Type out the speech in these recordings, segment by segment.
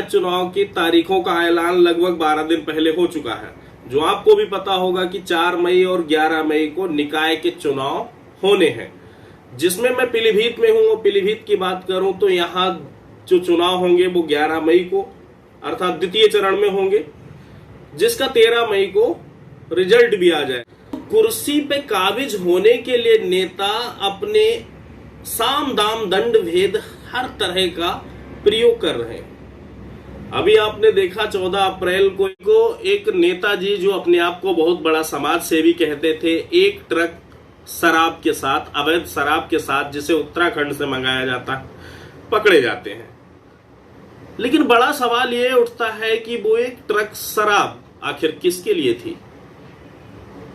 चुनाव की तारीखों का ऐलान लगभग 12 दिन पहले हो चुका है। जो आपको भी पता होगा कि 4 मई और 11 मई को निकाय के चुनाव होने हैं, जिसमें मैं पीलीभीत में हूं। पीलीभीत की बात करूं तो यहाँ जो चुनाव होंगे वो 11 मई को अर्थात द्वितीय चरण में होंगे, जिसका 13 मई को रिजल्ट भी आ जाए। कुर्सी पे काबिज होने के लिए नेता अपने साम दाम दंड भेद हर तरह का प्रयोग कर रहे हैं। अभी आपने देखा 14 अप्रैल को एक नेताजी जो अपने आप को बहुत बड़ा समाज सेवी कहते थे, एक ट्रक शराब के साथ, अवैध शराब के साथ, जिसे उत्तराखंड से मंगाया जाता है, पकड़े जाते हैं। लेकिन बड़ा सवाल ये उठता है कि वो एक ट्रक शराब आखिर किसके लिए थी?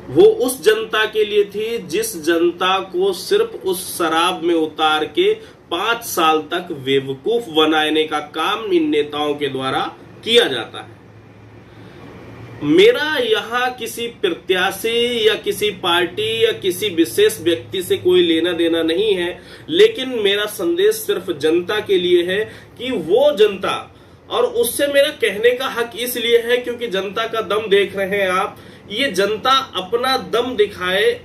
वो उस जनता के लिए थी जिस जनता को सिर्फ उस शराब में उतार के 5 साल तक बेवकूफ बनाने का काम इन नेताओं के द्वारा किया जाता है। मेरा यहां किसी प्रत्याशी या किसी पार्टी या किसी विशेष व्यक्ति से कोई लेना देना नहीं है, लेकिन मेरा संदेश सिर्फ जनता के लिए है कि वो जनता, और उससे मेरा कहने का हक इसलिए है क्योंकि जनता का दम देख रहे हैं आप, ये जनता अपना दम दिखाए।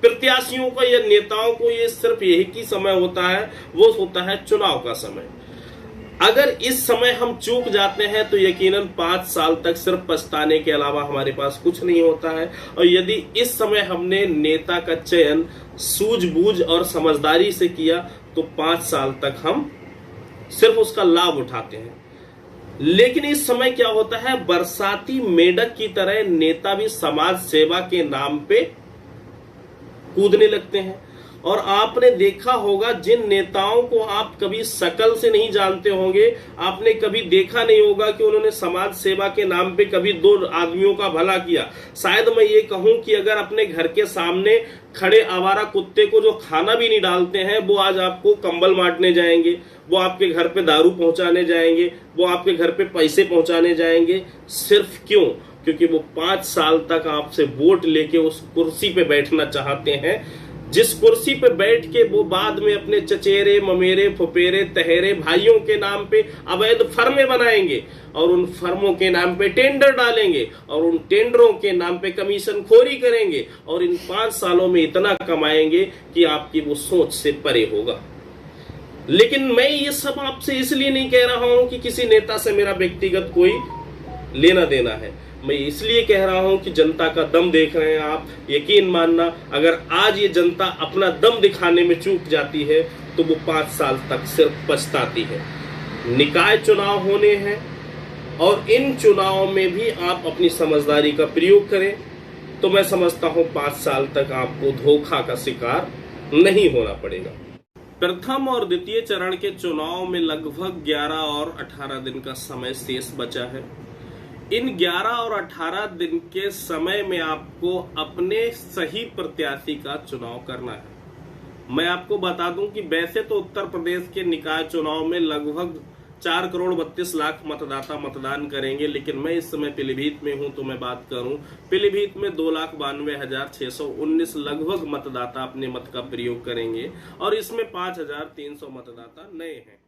प्रत्याशियों को या नेताओं को ये सिर्फ यही की समय होता है, वो होता है चुनाव का समय। अगर इस समय हम चूक जाते हैं तो यकीनन 5 साल तक सिर्फ पछताने के अलावा हमारे पास कुछ नहीं होता है। और यदि इस समय हमने नेता का चयन सूझबूझ और समझदारी से किया तो 5 साल तक हम सिर्फ उसका लाभ उठाते हैं। लेकिन इस समय क्या होता है, बरसाती मेंढक की तरह नेता भी समाज सेवा के नाम पे कूदने लगते हैं। और आपने देखा होगा जिन नेताओं को आप कभी शकल से नहीं जानते होंगे, आपने कभी देखा नहीं होगा कि उन्होंने समाज सेवा के नाम पे कभी 2 आदमियों का भला किया। शायद मैं ये कहूं कि अगर अपने घर के सामने खड़े आवारा कुत्ते को जो खाना भी नहीं डालते हैं, वो आज आपको कंबल बांटने जाएंगे, वो आपके घर पे दारू पहुंचाने जाएंगे, वो आपके घर पे पैसे पहुंचाने जाएंगे। सिर्फ क्यों? क्योंकि वो 5 साल तक आपसे वोट लेके उस कुर्सी पे बैठना चाहते हैं, जिस कुर्सी पे बैठ के वो बाद में अपने चचेरे, ममेरे, फुफेरे, तहेरे भाइयों के नाम पे अवैध फर्में बनाएंगे और उन फर्मों के नाम पे टेंडर डालेंगे और उन टेंडरों के नाम पे कमीशन खोरी करेंगे और इन 5 सालों में इतना कमाएंगे कि आपकी वो सोच से परे होगा। लेकिन मैं ये सब आपसे इसलिए नहीं कह रहा हूं कि किसी नेता से मेरा व्यक्तिगत कोई लेना देना है। मैं इसलिए कह रहा हूं कि जनता का दम देख रहे हैं आप। यकीन मानना, अगर आज ये जनता अपना दम दिखाने में चूक जाती है तो वो 5 साल तक सिर्फ पछताती है। निकाय चुनाव होने हैं और इन चुनावों में भी आप अपनी समझदारी का प्रयोग करें तो मैं समझता हूं 5 साल तक आपको धोखा का शिकार नहीं होना पड़ेगा। प्रथम और द्वितीय चरण के चुनाव में लगभग 11 और 18 दिन का समय शेष बचा है। इन 11 और 18 दिन के समय में आपको अपने सही प्रत्याशी का चुनाव करना है। मैं आपको बता दूं कि वैसे तो उत्तर प्रदेश के निकाय चुनाव में लगभग 4 करोड़ 32 लाख मतदाता मतदान करेंगे, लेकिन मैं इस समय पीलीभीत में हूं तो मैं बात करूं, पीलीभीत में 2,92,619 लगभग मतदाता अपने मत का प्रयोग करेंगे और इसमें 5,300 मतदाता नए हैं।